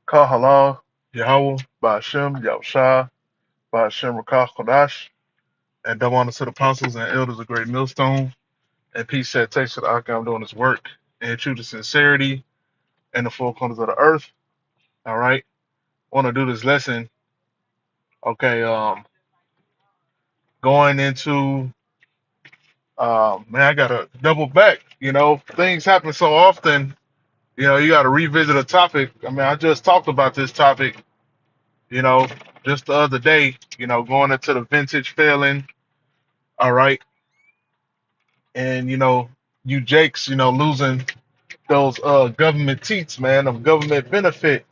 Kahala, Yahweh, Ba'ashem, Yahushua, Ba'ashem Rakah Kodash, and double honor to the apostles and elders of Great Millstone, and peace that takes to the Akam doing his work, and true to sincerity and the four corners of the earth. All right. Want to do this lesson. Okay. Going into, man, I got to double back. Things happen so often, you got to revisit a topic. I mean, I just talked about this topic, you know, just the other day, going into the vintage failing. All right. And you Jakes, losing those government teats, man, of government benefit,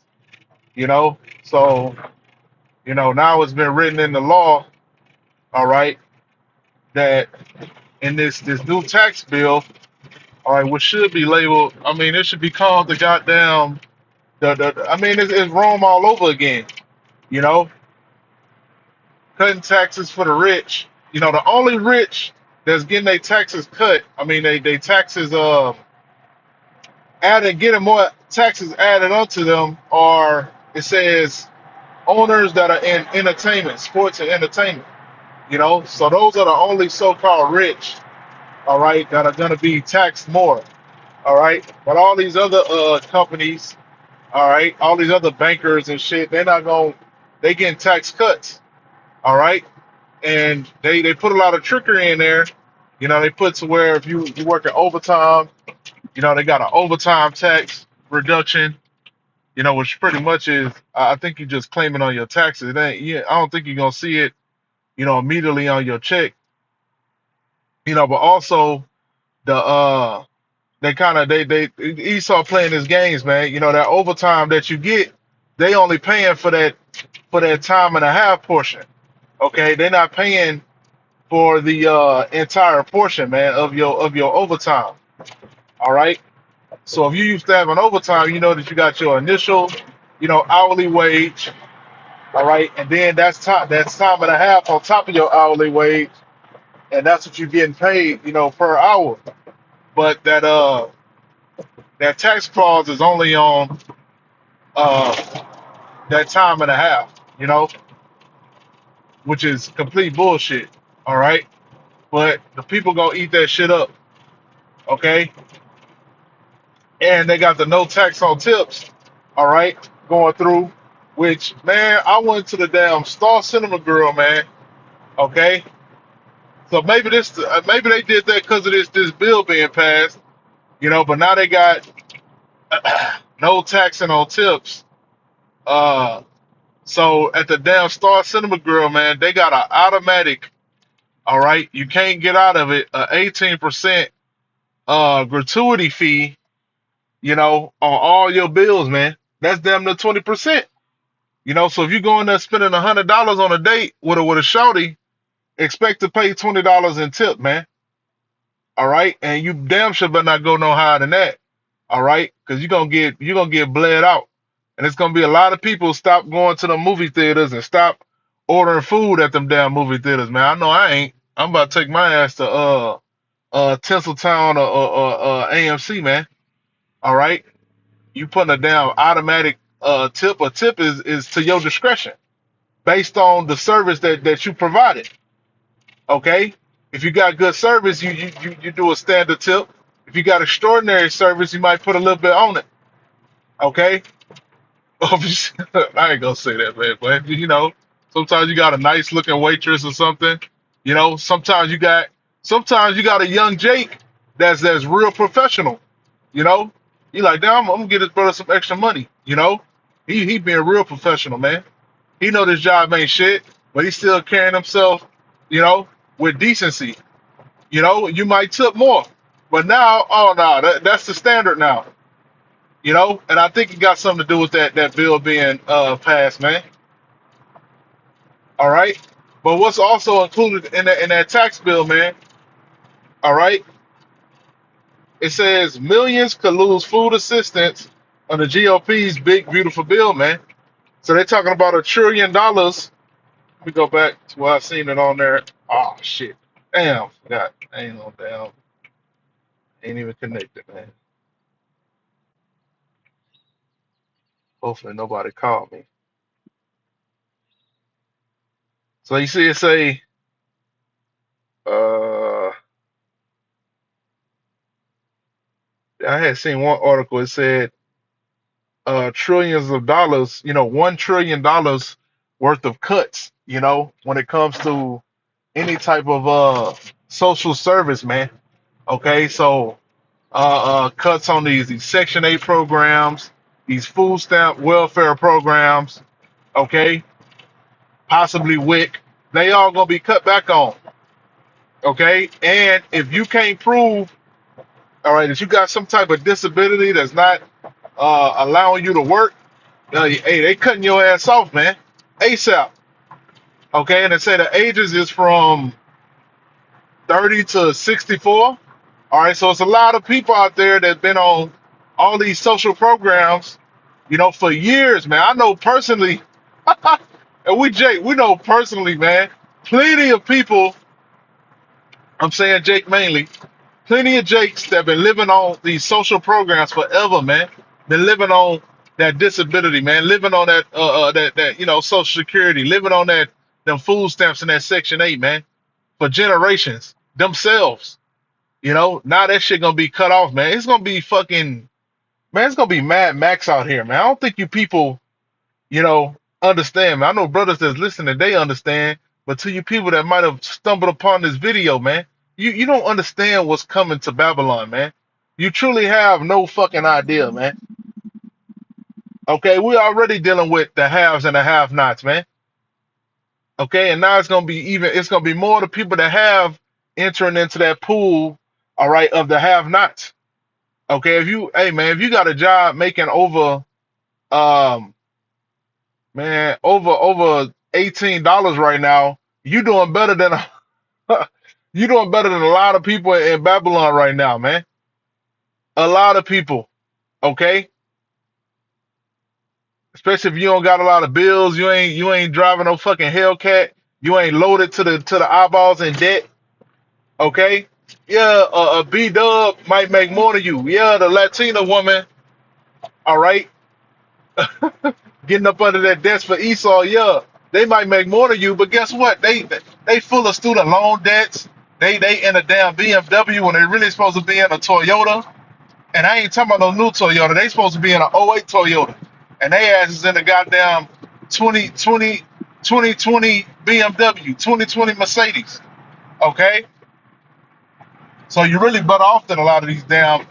So, now it's been written in the law, all right, that in this new tax bill, all right, which should be labeled, I mean, it should be called the goddamn I mean, it's Rome all over again, you know, cutting taxes for the rich. The only rich that's getting their taxes cut, I mean they taxes added getting more taxes added onto them are, it says, owners that are in entertainment, sports and entertainment. So those are the only so-called rich, all right, that are going to be taxed more, all right. But all these other companies, all right, all these other bankers and shit, they're not going, they getting tax cuts, all right. And they put a lot of trickery in there. They put to where if you work at overtime, they got an overtime tax reduction, which pretty much is, I think you just claim it on your taxes. It ain't, yeah, I don't think you're gonna see it, immediately on your check. But also the they kind of they Esau playing his games, man. That overtime that you get, they only paying for that time and a half portion. Okay, they're not paying for the entire portion, man, of your overtime. All right. So if you used to have an overtime, you know that you got your initial, hourly wage. All right, and then that's time and a half on top of your hourly wage, and that's what you're getting paid, per hour. But that tax clause is only on uh that time and a half, which is complete bullshit. All right, but the people gonna eat that shit up, okay? And they got the no tax on tips, all right, going through. Which, man, I went to the damn Star Cinema Grill, man. Okay, so maybe they did that because of this bill being passed, But now they got no taxing on tips. Uh, so at the damn Star Cinema Grill, man, they got an automatic. All right, you can't get out of it. A 18% gratuity fee, on all your bills, man. That's damn near 20%. So if you go in there spending $100 on a date with a shorty, expect to pay $20 in tip, man. All right, and you damn sure better not go no higher than that. All right, because you're gonna get bled out, and it's gonna be a lot of people stop going to the movie theaters and stop ordering food at them damn movie theaters, man. I know I ain't. I'm about to take my ass to Tinseltown or AMC, man. All right, you putting a damn automatic tip. A tip is to your discretion based on the service that you provided. Okay, if you got good service, you do a standard tip. If you got extraordinary service, you might put a little bit on it. Okay, I ain't gonna say that, man. But sometimes you got a nice looking waitress or something. Sometimes you got a young Jake that's real professional. You know, you like, damn, I'm gonna get his brother some extra money. He being real professional, man. He know this job ain't shit, but he's still carrying himself, you know, with decency. You might tip more, but now, oh no, that's the standard now. And I think it got something to do with that bill being passed, man. All right, but what's also included in that tax bill, man? All right, it says millions could lose food assistance on the GOP's big beautiful bill, man. So they're talking about $1 trillion. Let me go back to where I seen it on there. Oh shit, damn, forgot. Ain't no damn, ain't even connected, man. Hopefully nobody called me. So you see it say, uh, I had seen one article. It said, trillions of dollars, $1 trillion worth of cuts, when it comes to any type of social service, man. Okay, so cuts on these Section 8 programs, these food stamp welfare programs, okay, possibly WIC, they all gonna be cut back on, okay? And if you can't prove, all right, that you got some type of disability that's not allowing you to work, hey, they cutting your ass off, man, ASAP, okay? And they say the ages is from 30 to 64. All right, so it's a lot of people out there that's been on all these social programs, for years, man. I know personally, and Jake, we know personally, man, plenty of people, I'm saying Jake mainly, plenty of Jakes that been living on these social programs forever, man. Been living on that disability, man, living on that Social Security, living on them food stamps and that Section 8, man, for generations themselves. Now that shit gonna be cut off, man. It's gonna be fucking, man. It's gonna be Mad Max out here, man. I don't think you people, understand, man. I know brothers that's listening, they understand, but to you people that might have stumbled upon this video, man, you don't understand what's coming to Babylon, man. You truly have no fucking idea, man. Okay, we're already dealing with the haves and the have-nots, man. Okay, and now it's gonna be more the people that have entering into that pool, all right, of the have-nots. Okay, hey man, if you got a job making um, over $18 right now, you doing better than you doing better than a lot of people in Babylon right now, man. A lot of people, okay? Especially if you don't got a lot of bills, you ain't driving no fucking Hellcat, you ain't loaded to the eyeballs in debt, okay? Yeah, a B Dub might make more than you. Yeah, the Latina woman, all right, getting up under that desk for Esau, yeah, they might make more than you, but guess what? They full of student loan debts. They in a damn BMW when they really supposed to be in a Toyota. And I ain't talking about no new Toyota. They supposed to be in an '08 Toyota. And they asses in a goddamn 2020 BMW, 2020 Mercedes. Okay? So you really butt off than a lot of these damn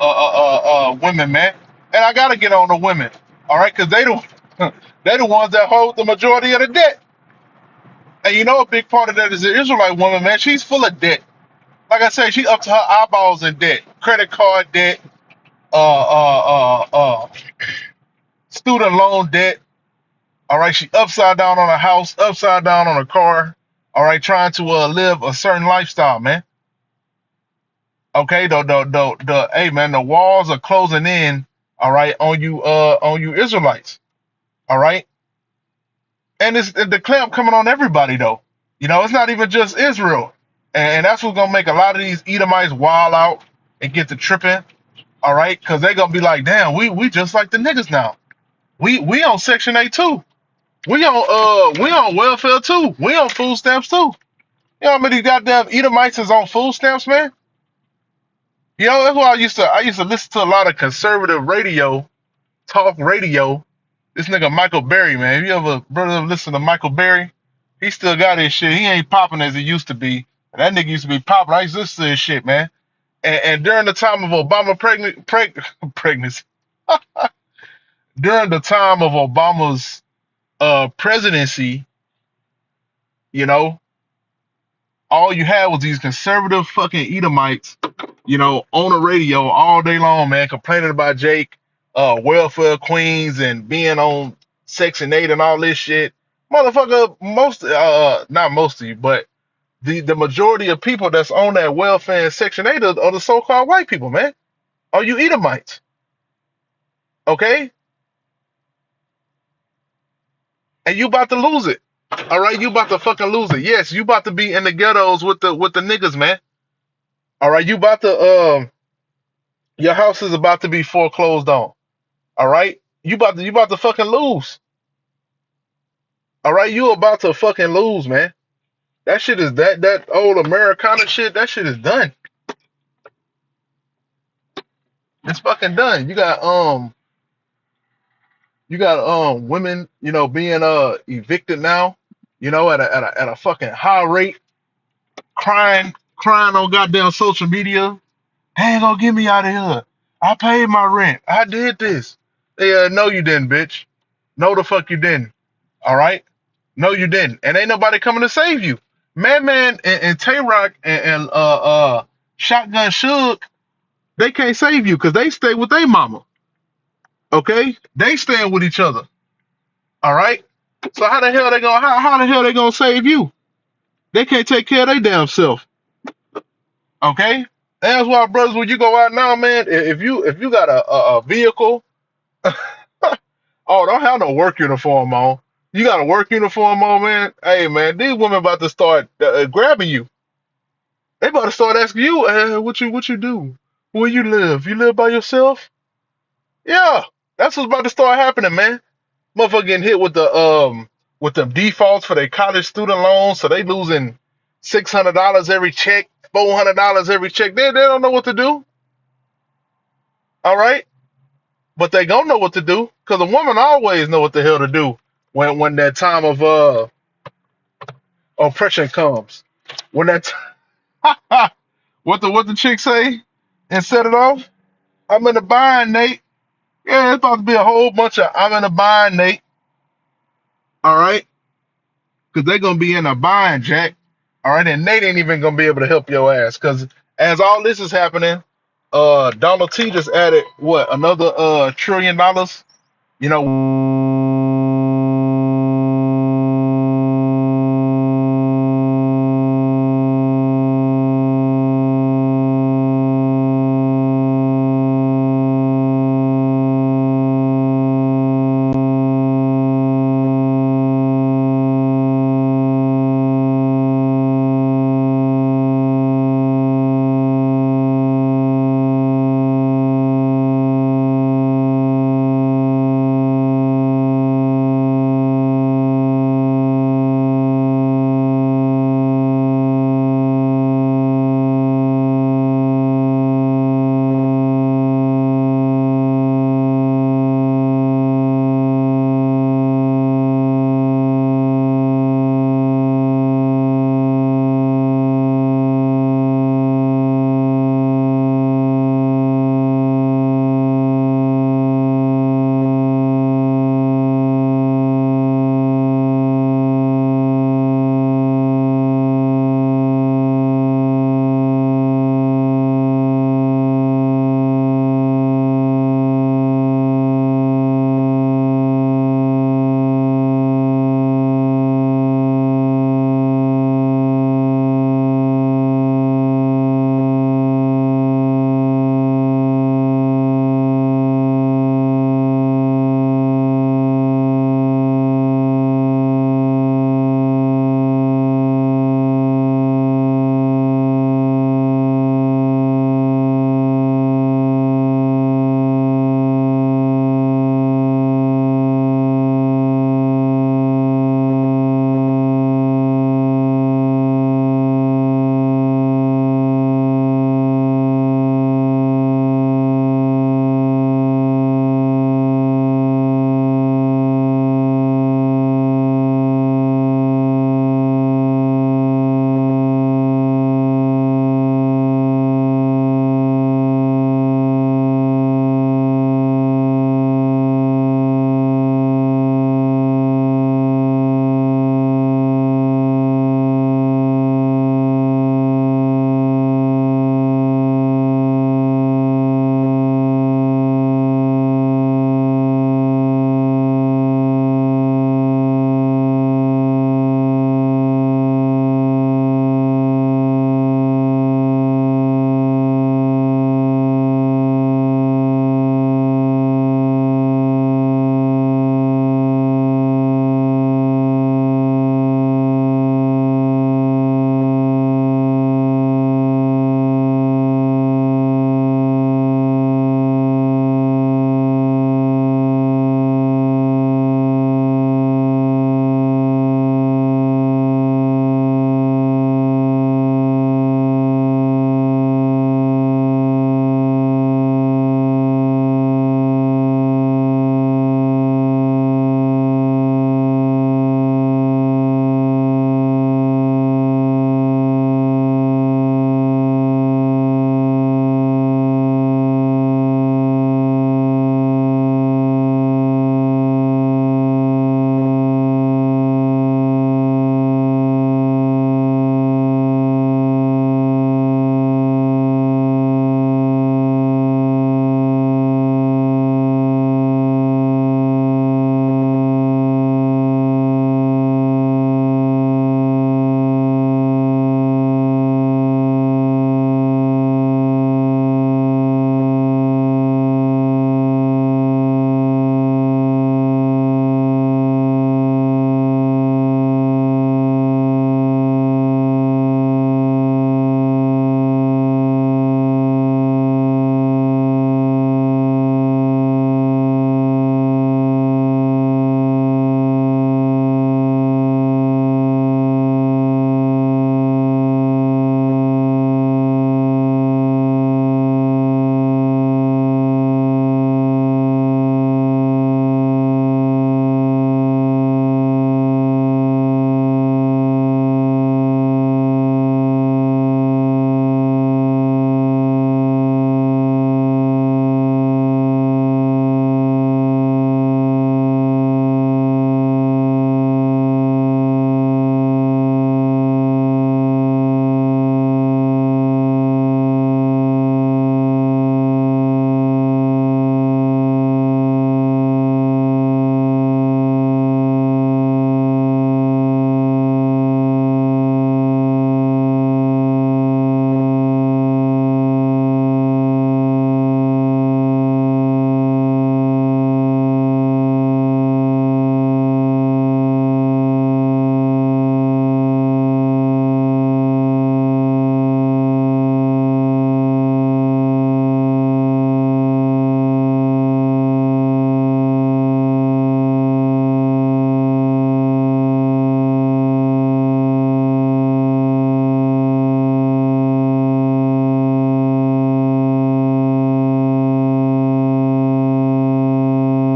women, man. And I gotta get on the women, all right? Because they the ones that hold the majority of the debt. And a big part of that is the Israelite woman, man. She's full of debt. Like I said, she up to her eyeballs in debt, credit card debt, student loan debt. All right, she upside down on a house, upside down on a car. All right, trying to live a certain lifestyle, man. Okay, hey man, the walls are closing in. All right, on you Israelites. All right, and it's the clamp coming on everybody though. It's not even just Israel, and that's what's gonna make a lot of these Edomites wild out and get to tripping. All right, because they're gonna be like, damn, we just like the niggas now. We on Section 8 too. We on welfare too. We on food stamps too. You know how many goddamn Edomites is on food stamps, man? That's why I used to listen to a lot of conservative radio, talk radio. This nigga Michael Berry, man. If you ever listen to Michael Berry, he still got his shit. He ain't popping as he used to be. And that nigga used to be popping. I used to listen to his shit, man. And during the time of Obama pregnancy, during the time of Obama's presidency, you know, all you had was these conservative fucking Edomites, on the radio all day long, man, complaining about Jake, welfare queens and being on Section 8 and all this shit. Motherfucker, not most of you, but the majority of people that's on that welfare and Section 8 are the so-called white people, man. Are you Edomites? Okay? And you about to lose it. All right, you about to fucking lose it. Yes, you about to be in the ghettos with the niggas, man. All right, you about to your house is about to be foreclosed on. All right, You about to fucking lose. All right, you about to fucking lose, man. That shit is that old Americana shit. That shit is done. It's fucking done. You got women, being evicted now, at a fucking high rate, crying on goddamn social media. They ain't gonna get me out of here. I paid my rent. I did this. Yeah, no, you didn't, bitch. No, the fuck you didn't. All right? No, you didn't. And ain't nobody coming to save you. Madman and Tay Rock and Shotgun Suge, they can't save you because they stay with their mama. Okay? They stand with each other. All right? So how the hell they gonna save you? They can't take care of their damn self. Okay? That's why, brothers, when you go out now, man, if you got a vehicle, oh, don't have no work uniform on. You got a work uniform on, man. Hey, man, these women about to start grabbing you. They about to start asking you, what you do? Where you live? You live by yourself? Yeah, that's what's about to start happening, man. Motherfucker getting hit with the defaults for their college student loans, so they losing $600 every check, $400 every check. They don't know what to do. All right, but they gonna know what to do because a woman always know what the hell to do when that time of oppression comes. When that what the chick say and set it off? I'm in a bind, Nate. Yeah, it's about to be a whole bunch of I'm in a bind, Nate. All right, because they're gonna be in a bind, Jack. All right, and Nate ain't even gonna be able to help your ass because as all this is happening, Donald T just added what another $1 trillion. You know,